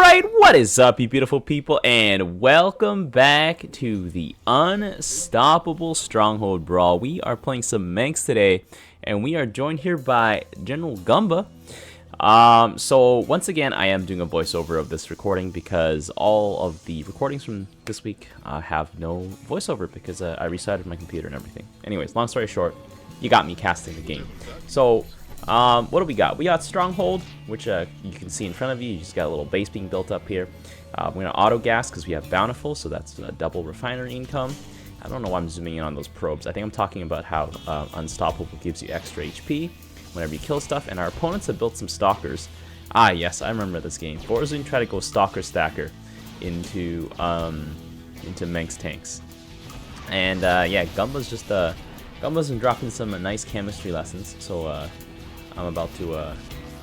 Alright, what is up, you beautiful people, and welcome back to the Unstoppable Stronghold Brawl. We are playing some Mengsk today, and we are joined here by General Gumba. So once again, I am doing a voiceover of this recording because all of the recordings from this week have no voiceover because I restarted my computer and everything. Anyways, long story short, you got me casting the game. So what do we got? We got Stronghold, which you can see in front of you. You just got a little base being built up here. We're going to auto gas because we have Bountiful, so that's a double refinery income. I don't know why I'm zooming in on those probes. I think I'm talking about how Unstoppable gives you extra HP whenever you kill stuff, and our opponents have built some Stalkers. Ah, yes, I remember this game. Borzun tried to go Stalker Stacker into Mengsk tanks. And yeah, Gumba's just Gumba's been dropping some nice chemistry lessons, so I'm about to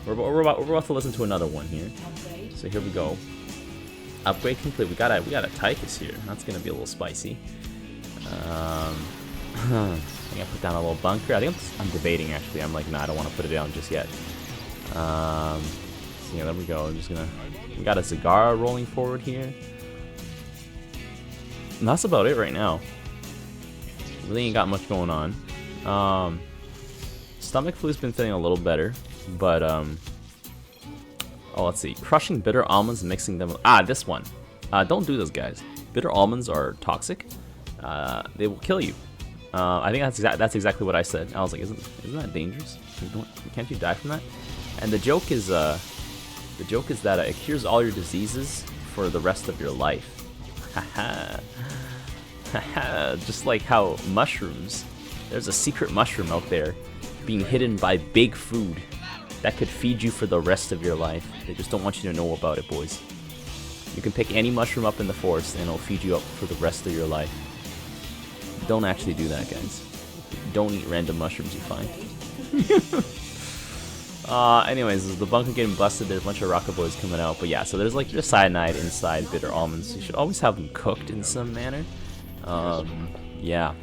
we're about to listen to another one here. So here we go. Upgrade complete. We got a Tychus here. That's gonna be a little spicy. I think I put down a little bunker. I think I'm debating actually. I'm like, nah, I don't want to put it down just yet. So yeah, there we go. We got a Zagara rolling forward here. And that's about it right now. Really ain't got much going on. Stomach flu's been feeling a little better, but oh, let's see. Crushing bitter almonds, mixing them. Ah, this one. Don't do this, guys. Bitter almonds are toxic. They will kill you. I think that's exactly what I said. I was like, isn't that dangerous? Can't you die from that? And the joke is that it cures all your diseases for the rest of your life. Haha. Haha. Just like how mushrooms. There's a secret mushroom out there being hidden by big food that could feed you for the rest of your life. They just don't want you to know about it, boys. You can pick any mushroom up in the forest and it'll feed you up for the rest of your life. Don't actually do that, guys. Don't eat random mushrooms you find. Anyways, the bunker getting busted. There's a bunch of rocket boys coming out. But yeah, so there's like just cyanide inside bitter almonds. You should always have them cooked in some manner. Yeah.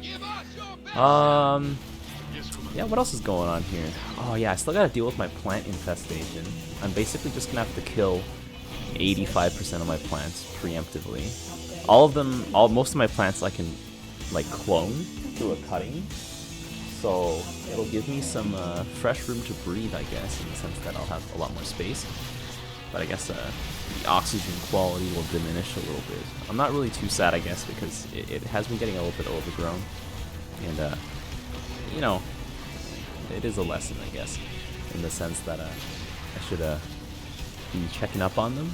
Yeah, what else is going on here? Oh yeah, I still gotta deal with my plant infestation. I'm basically just gonna have to kill 85% of my plants preemptively. Most of my plants I can like clone through a cutting, so it'll give me some fresh room to breathe, I guess, in the sense that I'll have a lot more space. But I guess the oxygen quality will diminish a little bit. I'm not really too sad, I guess, because it has been getting a little bit overgrown, and you know, it is a lesson, I guess, in the sense that I should be checking up on them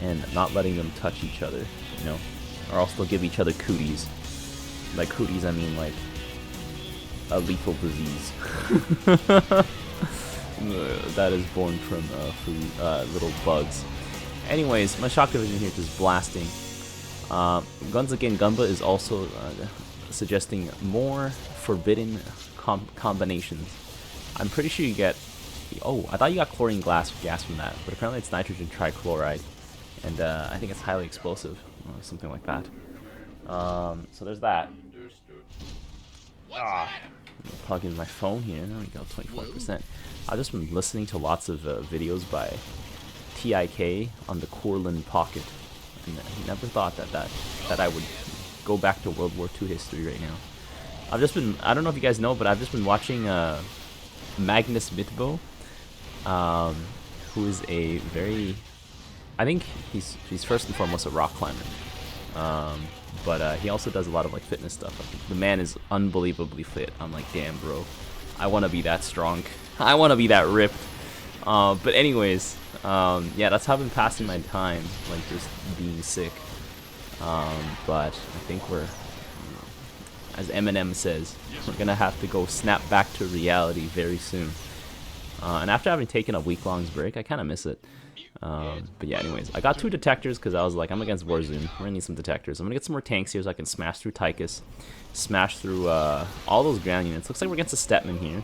and not letting them touch each other, you know, or else they'll give each other cooties. Like cooties, I mean like a lethal disease that is born from little bugs. Anyways, my shock division here just blasting. Guns again, Gumba is also suggesting more forbidden combinations. I'm pretty sure you get. Oh, I thought you got chlorine gas from that, but apparently it's nitrogen trichloride, and I think it's highly explosive, or something like that. So there's that. Plug in my phone here. There we go, 24%. I've just been listening to lots of videos by TIK on the Corlin Pocket, and I never thought that I would go back to World War II history right now. I've just been, I don't know if you guys know, but I've just been watching Magnus Mitbo, who is a very, I think he's first and foremost a rock climber, but he also does a lot of like fitness stuff. The man is unbelievably fit. I'm like, damn, bro, I want to be that strong. I want to be that ripped. But anyways, yeah, that's how I've been passing my time, like just being sick. But I think we're, as Eminem says, we're gonna have to go snap back to reality very soon. And after having taken a week-long break, I kind of miss it. But yeah, anyways, I got 2 detectors because I was like, I'm against Warzone. We're gonna need some detectors. I'm gonna get some more tanks here so I can smash through Tychus, smash through all those ground units. Looks like we're against a Stepman here.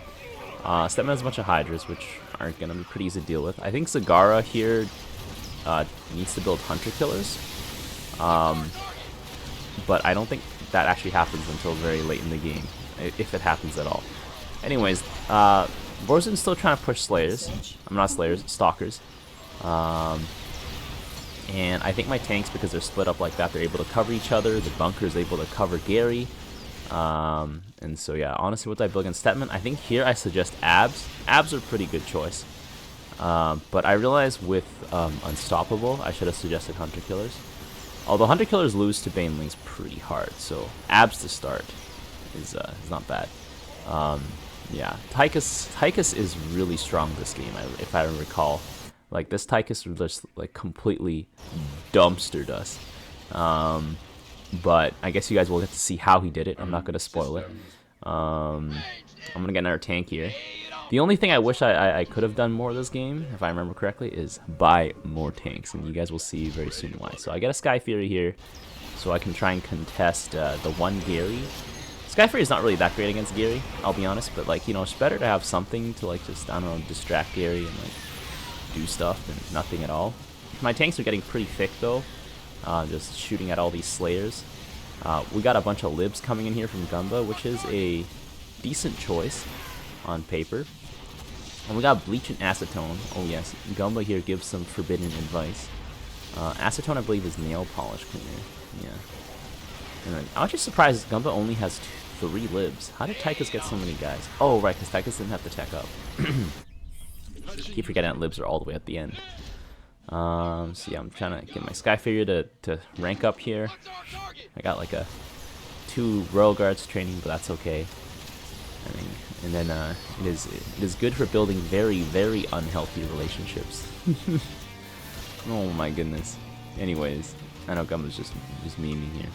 Stepman has a bunch of Hydras, which aren't gonna be pretty easy to deal with. I think Zagara here needs to build Hunter Killers. But I don't think that actually happens until very late in the game, if it happens at all. Anyways, Warzon's still trying to push Slayers. I'm not Slayers, Stalkers. And I think my tanks, because they're split up like that, they're able to cover each other. The bunker is able to cover Gary. And so yeah, honestly, what I build against Stetman, I think here I suggest abs. Abs are a pretty good choice. But I realize with Unstoppable, I should have suggested Hunter Killers. Although Hunter Killers lose to Banelings pretty hard, so abs to start is not bad. Yeah, Tychus is really strong this game, if I recall. Like, this Tychus just, like, completely dumpstered us. But I guess you guys will get to see how he did it. I'm not going to spoil it. I'm going to get another tank here. The only thing I wish I could have done more this game, if I remember correctly, is buy more tanks. And you guys will see very soon why. So I get a Sky Fury here, so I can try and contest the one Gary. Sky Fury is not really that great against Gary, I'll be honest. But, like, you know, it's better to have something to, like, just, I don't know, distract Gary and, like, do stuff than nothing at all. My tanks are getting pretty thick, though. Just shooting at all these Slayers. We got a bunch of libs coming in here from Gumba, which is a decent choice on paper. And we got Bleach and Acetone. Oh yes, Gumba here gives some forbidden advice. Acetone, I believe, is nail polish cleaner. Yeah. And then, I'm actually surprised Gumba only has 3 libs. How did Tychus get so many guys? Oh, right, because Tychus didn't have to tech up. Keep forgetting that libs are all the way at the end. So yeah, I'm trying to get my Sky Figure to rank up here. I got like 2 Royal Guards training, but that's okay. I think, and then it is good for building very, very unhealthy relationships. Oh my goodness. Anyways, I know Gumba's just memeing here.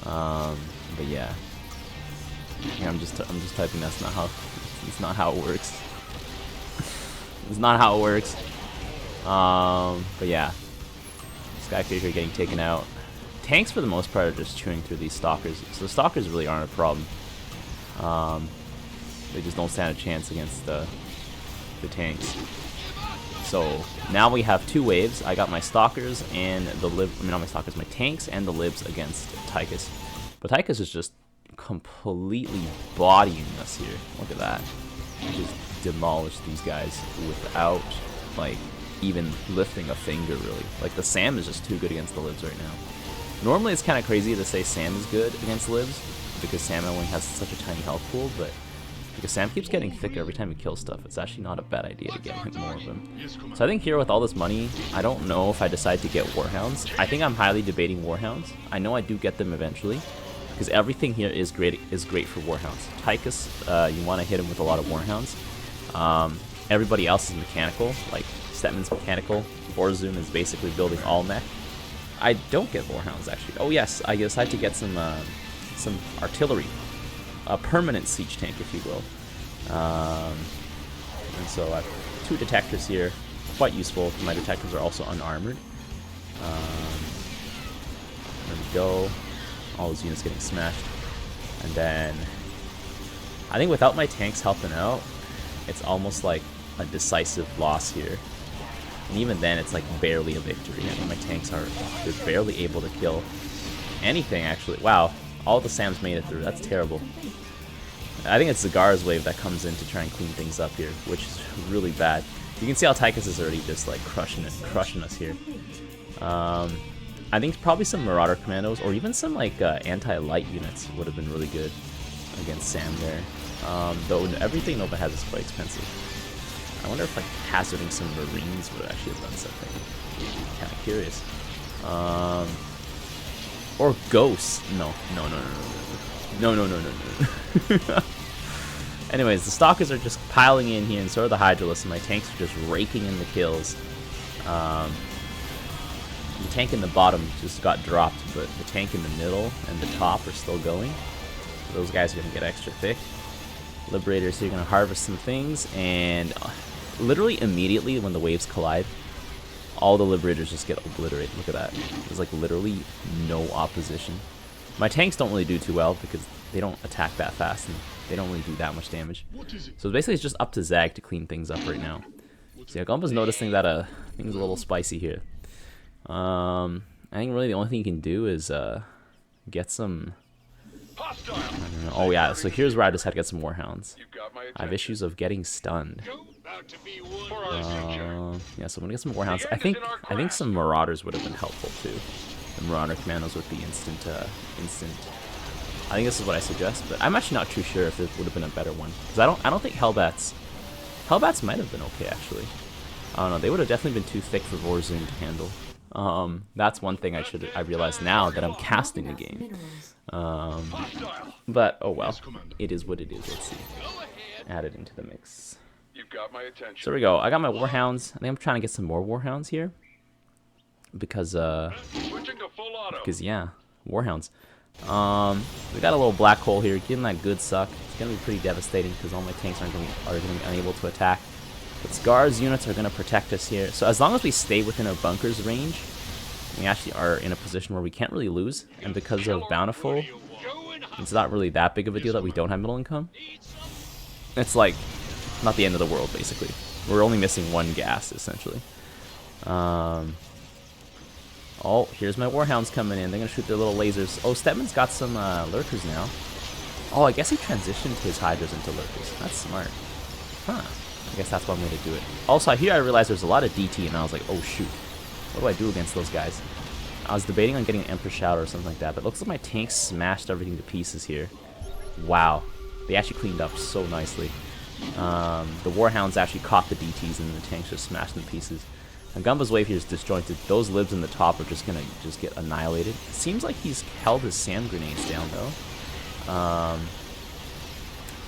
But yeah, I'm just typing. It's not how it works. It's not how it works. But yeah, Sky Figure getting taken out. Tanks for the most part are just chewing through these Stalkers, so the Stalkers really aren't a problem. They just don't stand a chance against the tanks. So now we have 2 waves. I got my Stalkers and the not my Stalkers, my tanks and the libs against Tychus. But Tychus is just completely bodying us here. Look at that. Just demolished these guys without, like, even lifting a finger, really. Like, the Sam is just too good against the libs right now. Normally it's kind of crazy to say Sam is good against libs, because Sam only has such a tiny health pool, but because Sam keeps getting thicker every time he kills stuff, it's actually not a bad idea to get more of them. So I think here with all this money, I don't know if I decide to get Warhounds. I think I'm highly debating Warhounds. I know I do get them eventually, because everything here is great for Warhounds. Tychus, you want to hit him with a lot of Warhounds. Everybody else is mechanical, like Stetman's mechanical. Borzun is basically building all mech. I don't get Warhounds, actually. Oh yes, I decided to get some artillery. A permanent siege tank, if you will. And so I have 2 detectors here. Quite useful. My detectors are also unarmored. There we go. All those units getting smashed. And then I think without my tanks helping out, it's almost like a decisive loss here. And even then, it's like barely a victory. I mean, my tanks they're barely able to kill anything, actually. Wow, all the Sams made it through. That's terrible. I think it's Zagar's wave that comes in to try and clean things up here, which is really bad. You can see how Tychus is already just like crushing us here. I think probably some Marauder Commandos or even some like anti-light units would have been really good against Sam there. Though everything Nova has is quite expensive. I wonder if like hazarding some Marines would actually have done something. Kind of curious. Or Ghosts. No. Anyways, the Stalkers are just piling in here, and so are the Hydralisks, and my tanks are just raking in the kills. The tank in the bottom just got dropped, but the tank in the middle and the top are still going. So those guys are going to get extra thick. Liberators here are going to harvest some things, and literally immediately when the waves collide, all the Liberators just get obliterated. Look at that. There's like literally no opposition. My tanks don't really do too well because they don't attack that fast and they don't really do that much damage. So basically it's just up to Zag to clean things up right now. So yeah, Gumba's noticing that things are a little spicy here. I think really the only thing you can do is get some... I don't know. Oh yeah, so here's where I just had to get some Warhounds. I have issues of getting stunned. Yeah, so I'm gonna get some Warhounds. I think some Marauders would have been helpful too. The Marauder commandos with the instant. I think this is what I suggest, but I'm actually not too sure if this would have been a better one because I don't think Hellbats might have been okay actually. I don't know. They would have definitely been too thick for Warzone to handle. That's one thing I realize now that I'm casting the game. But oh well, it is what it is. Let's see. Add it into the mix. You've got my attention. So there we go. I got my Warhounds. I think I'm trying to get some more Warhounds here because Switching to full auto. yeah, Warhounds. We got a little black hole here, getting that good suck. It's gonna be pretty devastating because all my tanks are gonna be unable to attack. But Scar's units are gonna protect us here. So as long as we stay within our bunker's range, we actually are in a position where we can't really lose. And because of Bountiful, it's not really that big of a deal that we don't have middle income. It's like not the end of the world basically. We're only missing one gas essentially. Oh, here's my Warhounds coming in. They're gonna shoot their little lasers. Oh, Stedman's got some lurkers now. Oh, I guess he transitioned his Hydras into lurkers. That's smart. Huh. I guess that's one way to do it. Also, here I realized there's a lot of DT, and I was like, oh shoot. What do I do against those guys? I was debating on getting an Emperor Shout or something like that, but it looks like my tanks smashed everything to pieces here. Wow. They actually cleaned up so nicely. The Warhounds actually caught the DTs, and the tanks just smashed them to pieces. And Gumba's wave here is disjointed. Those libs in the top are just gonna get annihilated. It seems like he's held his SAM grenades down though.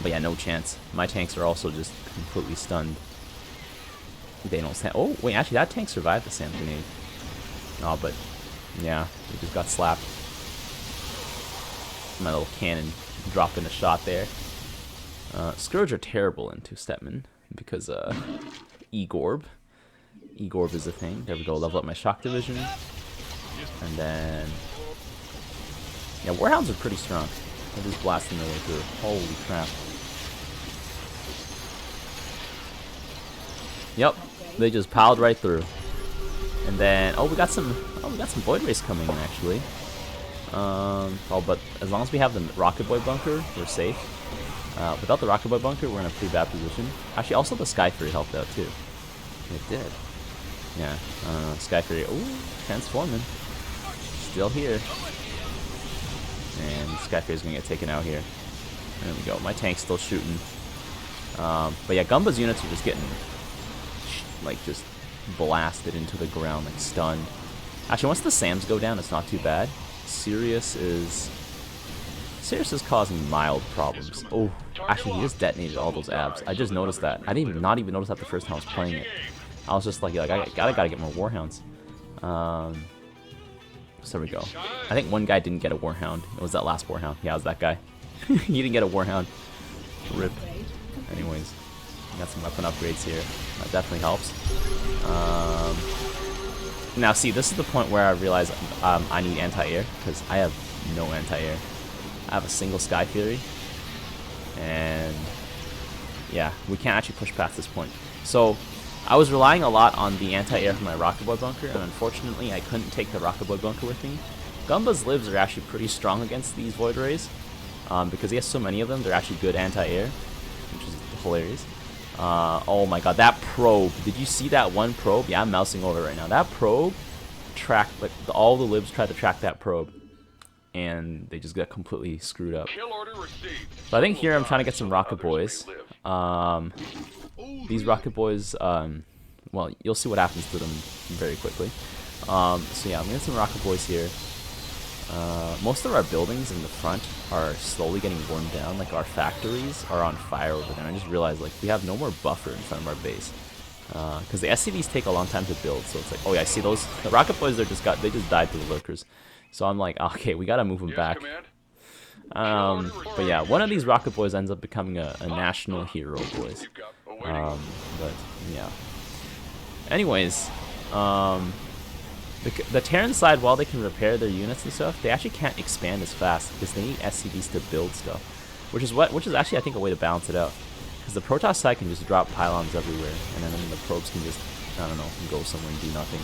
But yeah, no chance. My tanks are also just completely stunned. They don't stand. Oh wait, actually that tank survived the SAM grenade. Oh, but yeah, he just got slapped. My little cannon dropping a shot there. Scourge are terrible into Stepman because E-Gorb. E-Gorb is a thing. There we go, level up my shock division. And then yeah, Warhounds are pretty strong. They're just blasting their way through. Holy crap. Yep, they just piled right through. And then we got some Void Rays coming in actually. But as long as we have the Rocket Boy bunker, we're safe. Without the Rocket Boy bunker, we're in a pretty bad position. Actually, also the Sky Fury helped out too. It did. Yeah, Sky Fury, ooh, transforming. Still here. And Sky Fury's gonna get taken out here. There we go, my tank's still shooting. But yeah, Gumba's units are just getting, like, just blasted into the ground, like, stunned. Actually, once the SAMs go down, it's not too bad. Sirius is causing mild problems. Oh, actually, he just detonated all those abs. I just noticed that. I didn't not even notice that the first time I was playing it. I was just like I gotta get more Warhounds. So there we go. I think one guy didn't get a Warhound. It was that last Warhound. Yeah, it was that guy. He didn't get a Warhound. Rip. Anyways, got some weapon upgrades here. That definitely helps. Now, see, this is the point where I realize I need anti-air because I have no anti-air. I have a single Sky Fury, and yeah, we can't actually push past this point. So I was relying a lot on the anti-air from my Rocket Boy bunker, and unfortunately I couldn't take the Rocket Boy bunker with me. Gumba's libs are actually pretty strong against these Void Rays, because he has so many of them. They're actually good anti-air, which is hilarious. Oh my god, that probe. Did you see that one probe? Yeah, I'm mousing over right now. That probe tracked, like, all the libs tried to track that probe, and they just got completely screwed up. So I think here I'm trying to get some Rocket Boys. These Rocket Boys, well, you'll see what happens to them very quickly. So yeah, I'm gonna get some Rocket Boys here. Most of our buildings in the front are slowly getting worn down. Like, our factories are on fire over there. I just realized, like, we have no more buffer in front of our base. Because the SCVs take a long time to build, so it's like, oh yeah, I see those. The Rocket Boys, they just died to the lurkers. So I'm like, okay, we gotta move them back. But yeah, one of these Rocket Boys ends up becoming a national hero, boys. But yeah. Anyways, the Terran side, while they can repair their units and stuff, they actually can't expand as fast because they need SCVs to build stuff, which is actually, I think, a way to balance it out. Because the Protoss side can just drop pylons everywhere, and then the probes can just, I don't know, go somewhere and do nothing.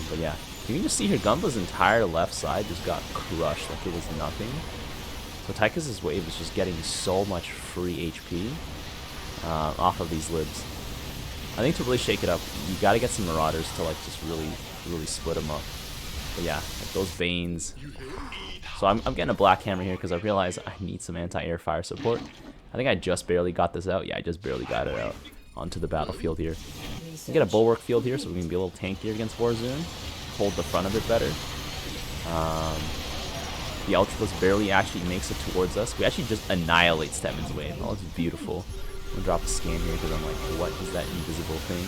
But yeah, you can just see here, Gumba's entire left side just got crushed like it was nothing. So Tychus's wave is just getting so much free HP off of these libs. I think to really shake it up, you gotta get some Marauders to like just really split them up. But yeah, like those Banes. So I'm getting a Black Hammer here because I realize I need some anti-air fire support. I think I just barely got this out. Yeah, I just barely got it out onto the battlefield here. We get a Bulwark Field here, so we can be a little tankier against Warzone. Hold the front of it better. The Ultraviolet's barely actually makes it towards us. We actually just annihilate Stedman's Wave. Oh, it's beautiful. I'm gonna drop a scan here because I'm like, what is that invisible thing?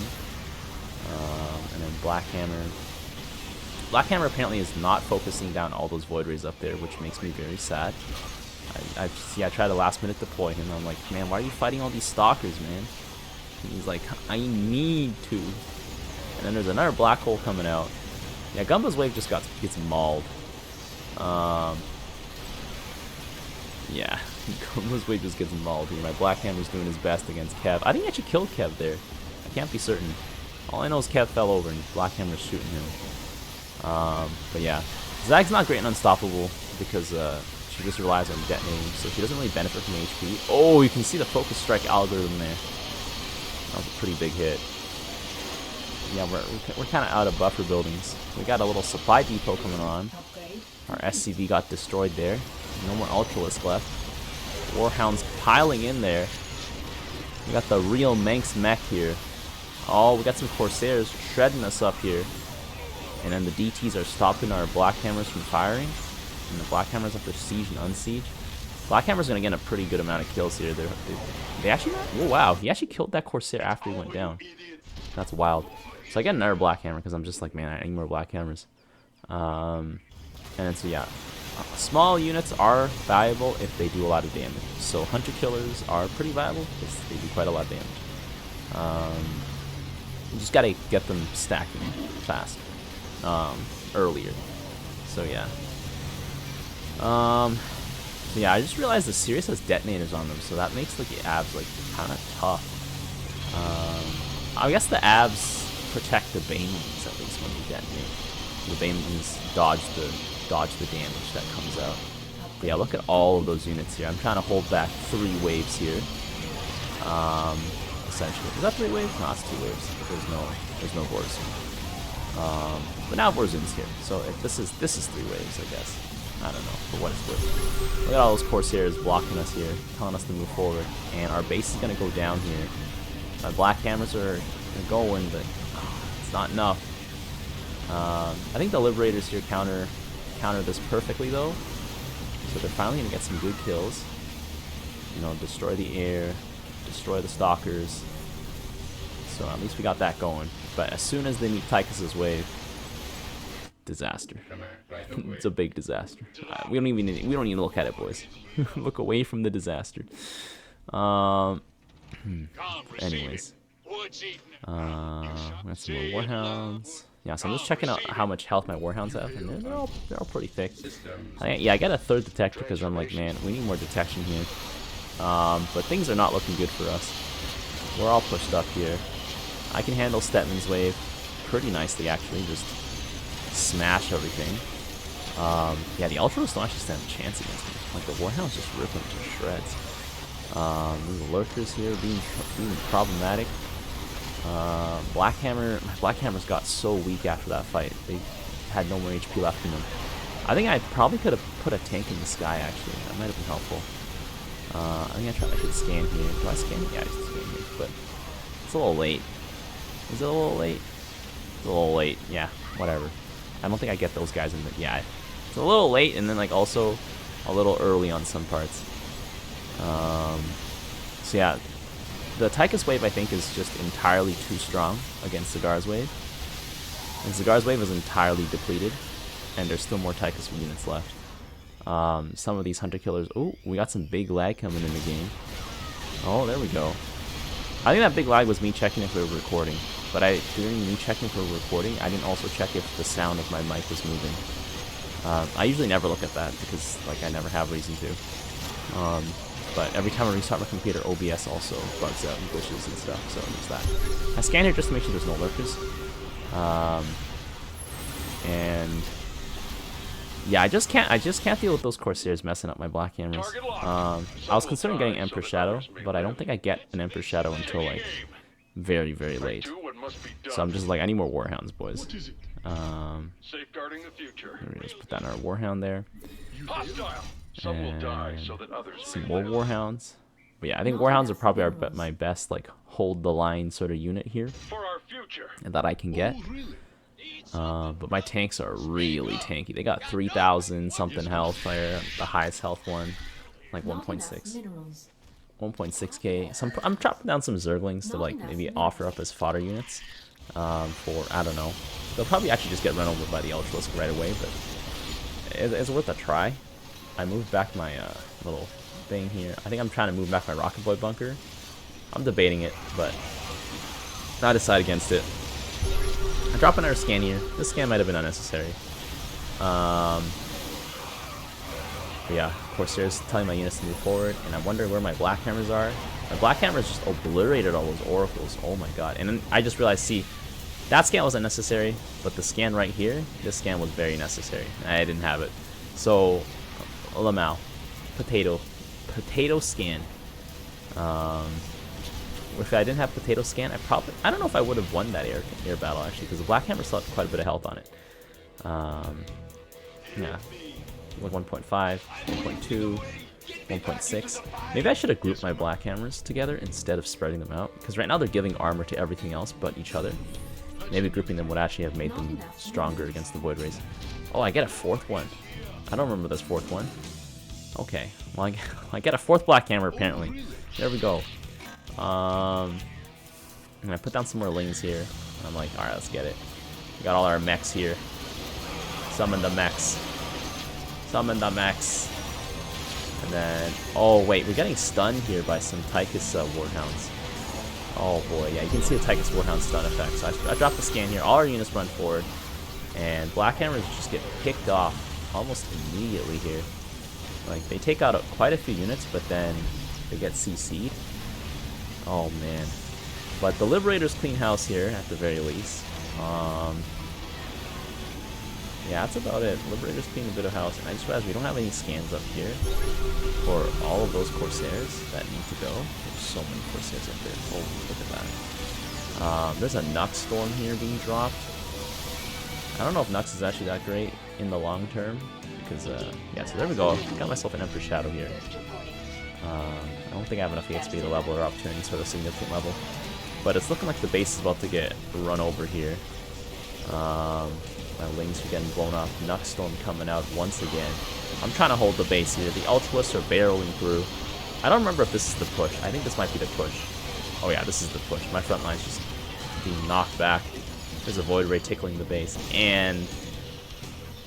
And then Black Hammer. Black Hammer apparently is not focusing down all those Void Rays up there, which makes me very sad. I tried a last minute deploy him. I'm like, man, why are you fighting all these Stalkers, man? And he's like, I need to. And then there's another Black Hole coming out. Yeah, Gumba's Wave just gets mauled. Yeah, Gumba's Wave just gets mauled here. My Black Hammer's doing his best against Kev. I think I actually killed Kev there. I can't be certain. All I know is Kev fell over and Black Hammer's shooting him. But yeah, Zag's not great and unstoppable because she just relies on detonating, so she doesn't really benefit from HP. Oh, you can see the focus strike algorithm there. That was a pretty big hit. Yeah, we're kind of out of buffer buildings. We got a little supply depot coming on. Our SCV got destroyed there. No more Ultralisk left. Warhound's piling in there. We got the real Mengsk mech here. Oh, we got some Corsairs shredding us up here. And then the DTs are stopping our Black Hammers from firing. And the Black Hammers have to siege and unsiege. Black Hammer's going to get a pretty good amount of kills here. They actually... Oh, wow. He actually killed that Corsair after he went down. That's wild. So I get another Black Hammer because I'm just like, man, I need more Black Hammers. And then, so yeah. Small units are valuable if they do a lot of damage. So Hunter Killers are pretty valuable because they do quite a lot of damage. You just got to get them stacking fast. Earlier. So yeah. Yeah, I just realized the Sirius has detonators on them, so that makes like the abs like kind of tough. I guess the abs protect the Banelings at least when they detonate. The Banelings dodge the damage that comes out. But yeah, look at all of those units here. I'm trying to hold back 3 waves here. Essentially, is that 3 waves? No, it's 2 waves. There's no Warzone. But now Warzone's here, so if this is 3 waves, I guess. I don't know, for what it's worth. Look at all those Corsairs blocking us here, telling us to move forward. And our base is going to go down here. My Black Hammers are going, but it's not enough. I think the Liberators here counter this perfectly, though. So they're finally going to get some good kills. You know, destroy the air, destroy the Stalkers. So at least we got that going. But as soon as they meet Tychus's wave, disaster. It's a big disaster. We don't even need to look at it, boys. Look away from the disaster. Anyways, we got some more Warhounds. Yeah, so I'm just checking out how much health my Warhounds have, and they're all pretty thick. Yeah, I got a 3rd detector because I'm like, man, we need more detection here. But things are not looking good for us. We're all pushed up here. I can handle Stetman's Wave pretty nicely, actually. Just smash everything. Yeah, the Ultras don't actually stand a chance against me. Like, the Warhounds just rip them to shreds. The Lurkers here being problematic. My Black Hammers got so weak after that fight. They had no more HP left in them. I think I probably could have put a tank in the sky, actually. That might have been helpful. I think I should scan here. Do I scan? Yeah, I should scan here. But it's a little late. Is it a little late? It's a little late. Yeah, whatever. I don't think I get those guys in the... Yeah, it's a little late and then like also a little early on some parts. So yeah, the Tychus wave I think is just entirely too strong against Cigar's wave. And Cigar's wave is entirely depleted and there's still more Tychus units left. Some of these Hunter Killers... Oh, we got some big lag coming in the game. Oh, there we go. I think that big lag was me checking if we were recording. But during me checking if we were recording, I didn't also check if the sound of my mic was moving. I usually never look at that because like I never have reason to. But every time I restart my computer, OBS also bugs out and glitches and stuff, so there's that. I scan here just to make sure there's no lurkers. And yeah, I just can't deal with those Corsairs messing up my Black Hammers. I was considering getting Emperor Shadow, but I don't think I get an Emperor Shadow until like very, very Strike late. 2, what must be done. So I'm just like, I need more Warhounds, boys. Safeguarding the future. Let me just put that in our Warhound there. Hostile. Some will die so that others Some may more live. Warhounds. But yeah, I think Warhounds are probably my best, like, hold the line sort of unit here. For our future. And that I can get. But my tanks are really tanky. They got 3,000 something health there. The highest health one. Like 1.6. 1.6k. So I'm chopping down some Zerglings to like maybe offer up as fodder units. For, I don't know. They'll probably actually just get run over by the Ultralisk right away, but it's worth a try. I moved back my little thing here. I think I'm trying to move back my Rocket Boy bunker. I'm debating it, but I decide against it. I drop another scan here. This scan might have been unnecessary. But yeah, Corsairs telling my units to move forward, and I'm wondering where my Black Hammers are. My Black Hammers just obliterated all those Oracles. Oh my god. And then I just realized, see, that scan wasn't necessary, but the scan right here, this scan was very necessary. I didn't have it. So, Lamau. Potato scan. If I didn't have potato scan, I don't know if I would have won that air battle actually, because the Black Hammer still had quite a bit of health on it. Yeah, like 1.5, 1.2, 1.6. Maybe I should have grouped my Black Hammers together instead of spreading them out, because right now they're giving armor to everything else but each other. Maybe grouping them would actually have made them stronger against the Void Rays. Oh, I get a fourth one. I don't remember this fourth one. Okay, well I get a fourth Black Hammer apparently. There we go. And I put down some more lings here. I'm like, alright, let's get it. We got all our mechs here. Summon the mechs. Summon the mechs. And then, oh wait, we're getting stunned here by some Tychus Warhounds. Oh boy, yeah, you can see the Tychus Warhound stun effect. So I dropped the scan here. All our units run forward. And Black Hammers just get picked off almost immediately here. Like, they take out quite a few units, but then they get CC'd. Oh man. But the Liberators clean house here at the very least. Yeah, that's about it. Liberators clean a bit of house. And I just realized we don't have any scans up here for all of those Corsairs that need to go. There's so many Corsairs up there. Oh, look at that. There's a Nux Storm here being dropped. I don't know if Nux is actually that great in the long term. Because, yeah, so there we go. Got myself an Emperor Shadow here. I don't think I have enough EXP to level her up to any sort of significant level. But it's looking like the base is about to get run over here. My lings are getting blown off. Nux Storm coming out once again. I'm trying to hold the base here. The Ultralists are barreling through. I don't remember if this is the push. I think this might be the push. Oh yeah, this is the push. My front line's just being knocked back. There's a Void Ray tickling the base. And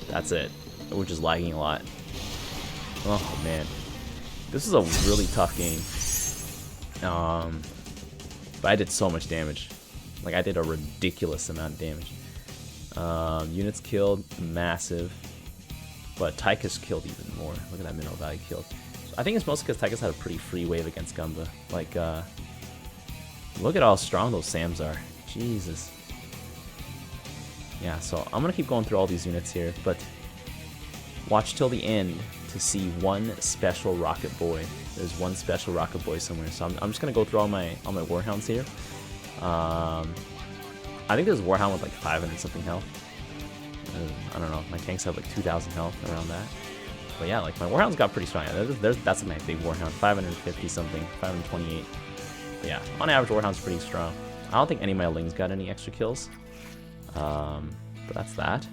that's it. We're just lagging a lot. Oh man. This is a really tough game. But I did so much damage. Like, I did a ridiculous amount of damage. Units killed, massive. But Tychus killed even more. Look at that mineral value killed. I think it's mostly because Tychus had a pretty free wave against Gumba. Like, look at how strong those Sams are. Jesus. Yeah, so I'm going to keep going through all these units here, but watch till the end to see one special Rocket Boy. There's one special Rocket Boy somewhere, so I'm just going to go through all my Warhounds here. I think there's a Warhound with like 500 something health. I don't know, my tanks have like 2,000 health around that. But yeah, like my Warhound's got pretty strong. That's my big Warhound, 550 something, 528. But yeah, on average Warhound's pretty strong. I don't think any of my lings got any extra kills. But that's that.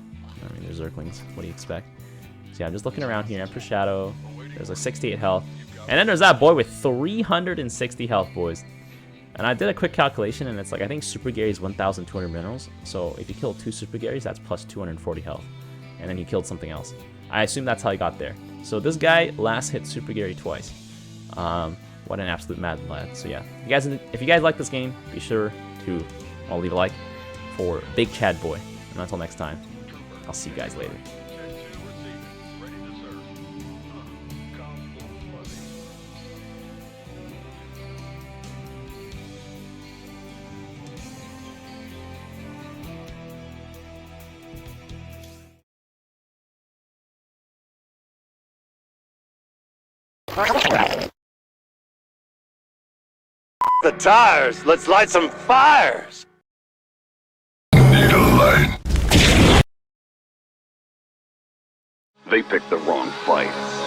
I mean, there's Zerglings, what do you expect? So yeah, I'm just looking around here. Emperor Shadow, there's like 68 health. And then there's that boy with 360 health, boys. And I did a quick calculation, and it's like, I think Super Gary's 1,200 minerals. So if you kill 2 Super Garys, that's plus 240 health. And then he killed something else. I assume that's how he got there. So this guy last hit Super Gary twice. What an absolute mad lad. So yeah, if you guys like this game, be sure to leave a like for Big Chad Boy. And until next time, I'll see you guys later. the tires. Let's light some fires. Need a light. They picked the wrong fight.